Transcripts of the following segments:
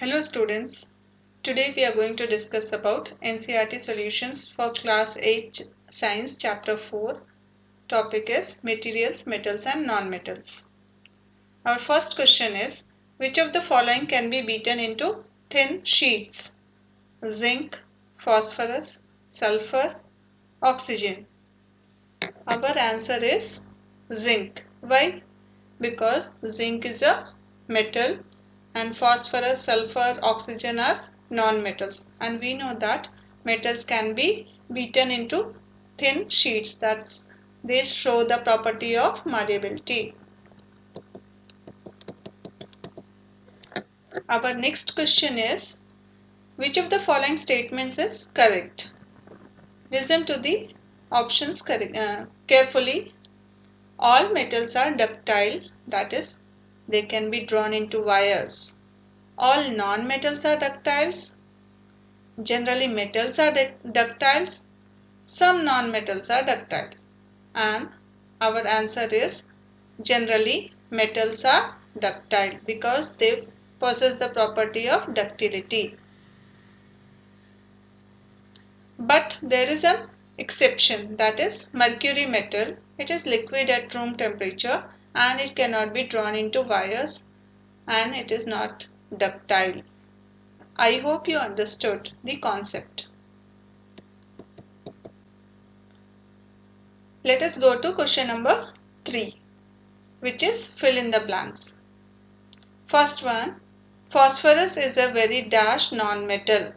Hello students, today we are going to discuss about NCERT solutions for class 8 science chapter 4. Topic is materials, metals and non-metals. Our first question is, which of the following can be beaten into thin sheets? Zinc, phosphorus, sulfur, oxygen. Our answer is zinc. Why? Because zinc is a metal and phosphorus, sulfur, oxygen are non-metals, and we know that metals can be beaten into thin sheets. They show the property of malleability. Our next question is, which of the following statements is correct? Listen to the options carefully. All metals are ductile, that is, they can be drawn into wires. All non-metals are ductiles. Generally, metals are ductiles. Some non-metals are ductile. And our answer is generally metals are ductile because they possess the property of ductility. But there is an exception, that is mercury metal. It is liquid at room temperature and it cannot be drawn into wires and it is not ductile. I hope you understood the concept. Let us go to question number 3, which is fill in the blanks. First one, phosphorus is a very dash non-metal.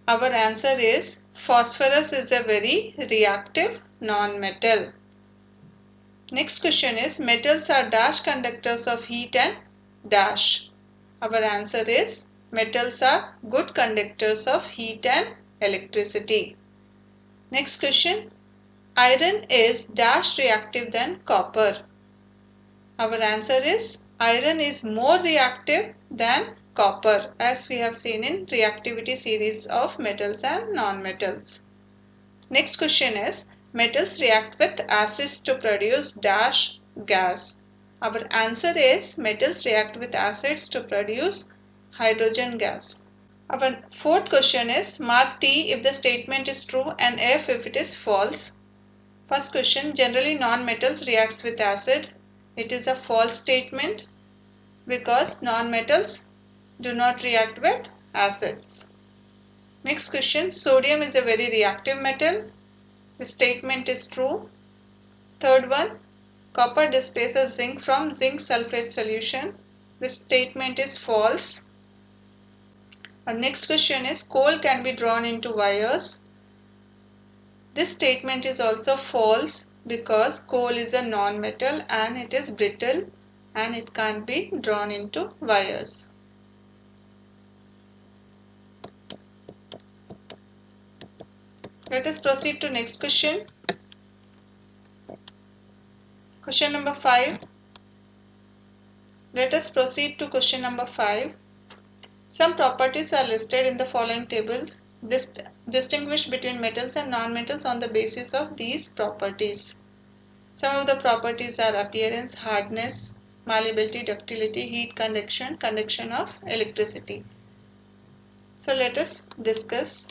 Our answer is phosphorus is a very reactive non-metal. Next question is metals are dash conductors of heat and dash. Our answer is metals are good conductors of heat and electricity. Next question, iron is dash reactive than copper. Our answer is iron is more reactive than copper, as we have seen in reactivity series of metals and non-metals. Next question is, metals react with acids to produce dash gas. Our answer is metals react with acids to produce hydrogen gas. Our fourth question is, mark T if the statement is true and F if it is false. First question, generally non-metals reacts with acid. It is a false statement because non-metals do not react with acids. Next question, sodium is a very reactive metal. The statement is true. Third one, copper displaces zinc from zinc sulfate solution. The statement is false. Our next question is, coal can be drawn into wires. This statement is also false because coal is a non-metal and it is brittle and it can't be drawn into wires. Let us proceed to next question. Question number 5. Let us proceed to question number 5. Some properties are listed in the following tables. Distinguish between metals and non-metals on the basis of these properties. Some of the properties are appearance, hardness, malleability, ductility, heat conduction, conduction of electricity. So let us discuss.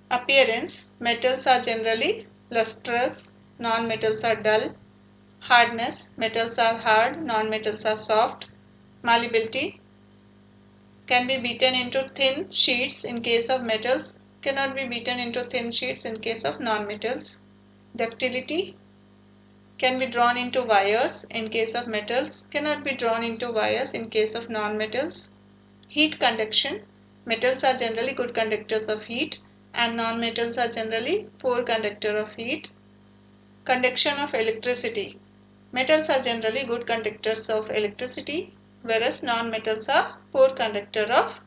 Appearance, metals are generally lustrous, non-metals are dull. Hardness, metals are hard, non-metals are soft. Malleability, can be beaten into thin sheets in case of metals, cannot be beaten into thin sheets in case of non-metals. Ductility, can be drawn into wires in case of metals, cannot be drawn into wires in case of non-metals. Heat conduction, metals are generally good conductors of heat and non-metals are generally poor conductor of heat. Conduction of electricity, metals are generally good conductors of electricity whereas non-metals are poor conductor of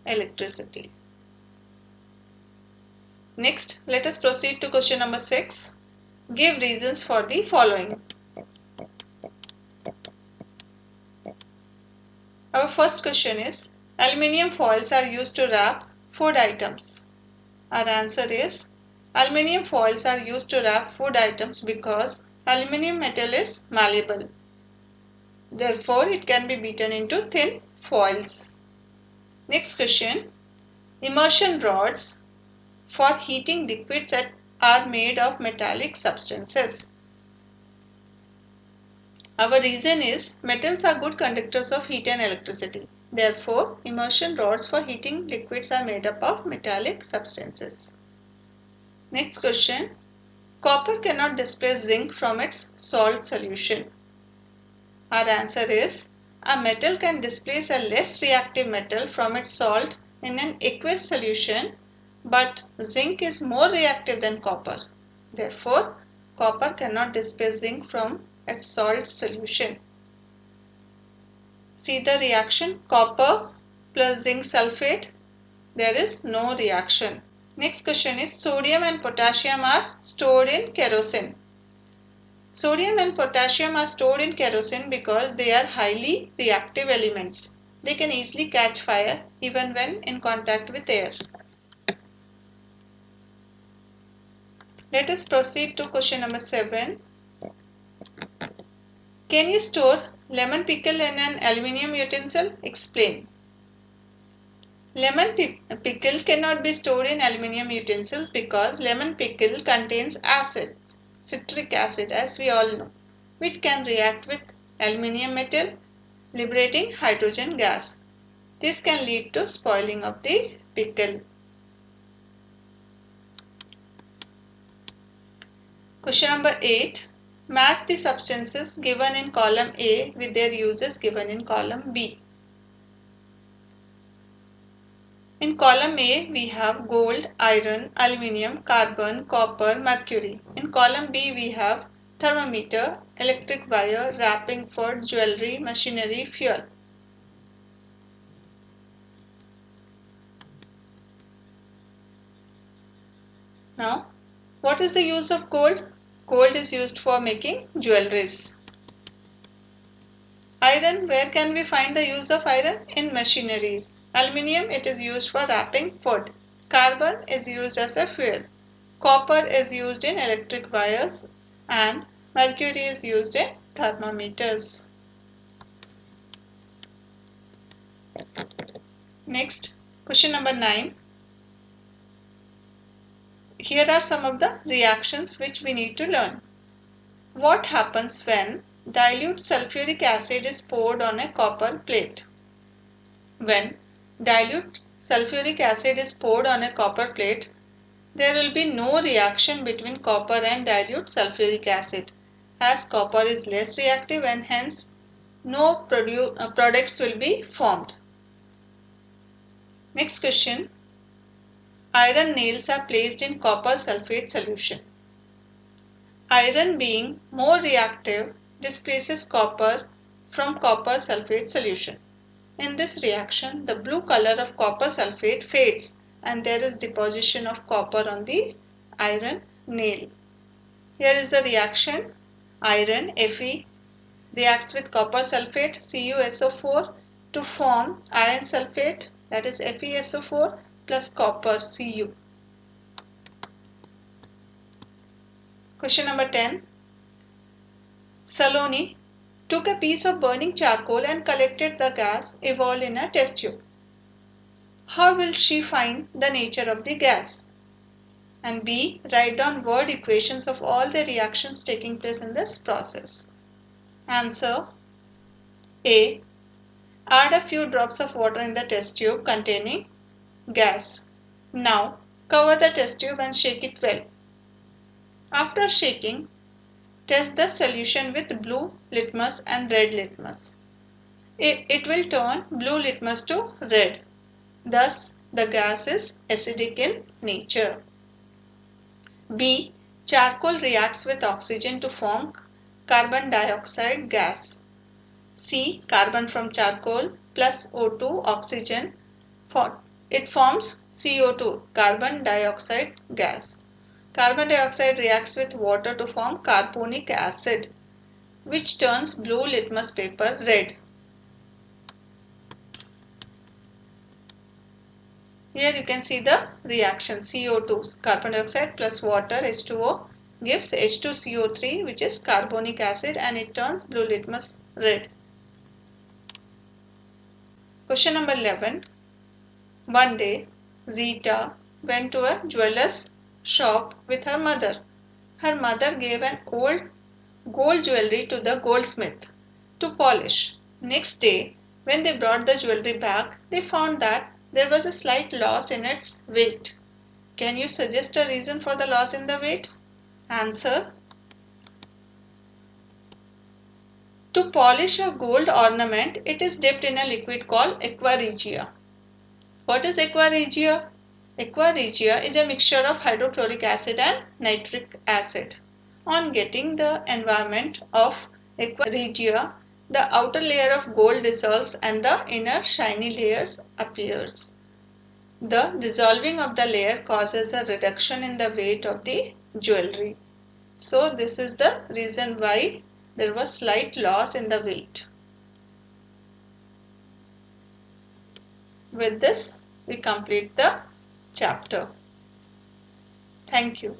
electricity. Next, let us proceed to question number 6. Give reasons for the following. Our first question is, aluminium foils are used to wrap food items. Our answer is, aluminium foils are used to wrap food items because aluminium metal is malleable. Therefore, it can be beaten into thin foils. Next question. Immersion rods for heating liquids that are made of metallic substances. Our reason is metals are good conductors of heat and electricity. Therefore, immersion rods for heating liquids are made up of metallic substances. Next question. Copper cannot displace zinc from its salt solution. Our answer is a metal can displace a less reactive metal from its salt in an aqueous solution, but zinc is more reactive than copper. Therefore, copper cannot displace zinc from its salt solution. See the reaction, copper plus zinc sulfate, there is no reaction. Next question is sodium and potassium are stored in kerosene. Sodium and potassium are stored in kerosene because they are highly reactive elements. They can easily catch fire even when in contact with air. Let us proceed to question number 7. Can you store lemon pickle in an aluminium utensil? Explain. Lemon pickle cannot be stored in aluminium utensils because lemon pickle contains acids, citric acid as we all know, which can react with aluminium metal, liberating hydrogen gas. This can lead to spoiling of the pickle. Question number 8. Match the substances given in column A with their uses given in column B. In column A, we have gold, iron, aluminium, carbon, copper, mercury. In column B, we have thermometer, electric wire, wrapping for jewelry, machinery, fuel. Now, what is the use of gold? Gold is used for making jewelries. Iron, where can we find the use of iron? In machineries. Aluminium, it is used for wrapping food. Carbon is used as a fuel. Copper is used in electric wires and mercury is used in thermometers. Next, question number 9. Here are some of the reactions which we need to learn. What happens when dilute sulfuric acid is poured on a copper plate? When dilute sulfuric acid is poured on a copper plate, there will be no reaction between copper and dilute sulfuric acid, as copper is less reactive and hence no products will be formed. Next question. Iron nails are placed in copper sulfate solution. Iron being more reactive displaces copper from copper sulfate solution. In this reaction, the blue color of copper sulfate fades and there is deposition of copper on the iron nail. Here is the reaction. Iron Fe reacts with copper sulfate CuSO4 to form iron sulfate, that is FeSO4 plus copper Cu. Question number 10. Saloni took a piece of burning charcoal and collected the gas evolved in a test tube. How will she find the nature of the gas? And B. Write down word equations of all the reactions taking place in this process. Answer A. Add a few drops of water in the test tube containing gas. Now cover the test tube and shake it well. After shaking, test the solution with blue litmus and red litmus. It will turn blue litmus to red. Thus, the gas is acidic in nature. B. Charcoal reacts with oxygen to form carbon dioxide gas. C. Carbon from charcoal plus O2 oxygen. It forms CO2, carbon dioxide gas. Carbon dioxide reacts with water to form carbonic acid, which turns blue litmus paper red. Here you can see the reaction. CO2, carbon dioxide plus water H2O gives H2CO3, which is carbonic acid, and it turns blue litmus red. Question number 11. One day, Rita went to a jeweler's shop with her mother. Her mother gave an old gold jewelry to the goldsmith to polish. Next day, when they brought the jewelry back, they found that there was a slight loss in its weight. Can you suggest a reason for the loss in the weight? Answer. To polish a gold ornament, it is dipped in a liquid called aqua regia. What is aqua regia? Aqua regia is a mixture of hydrochloric acid and nitric acid. On getting the environment of aqua regia, the outer layer of gold dissolves and the inner shiny layers appears. The dissolving of the layer causes a reduction in the weight of the jewelry. So this is the reason why there was slight loss in the weight. With this, we complete the chapter. Thank you.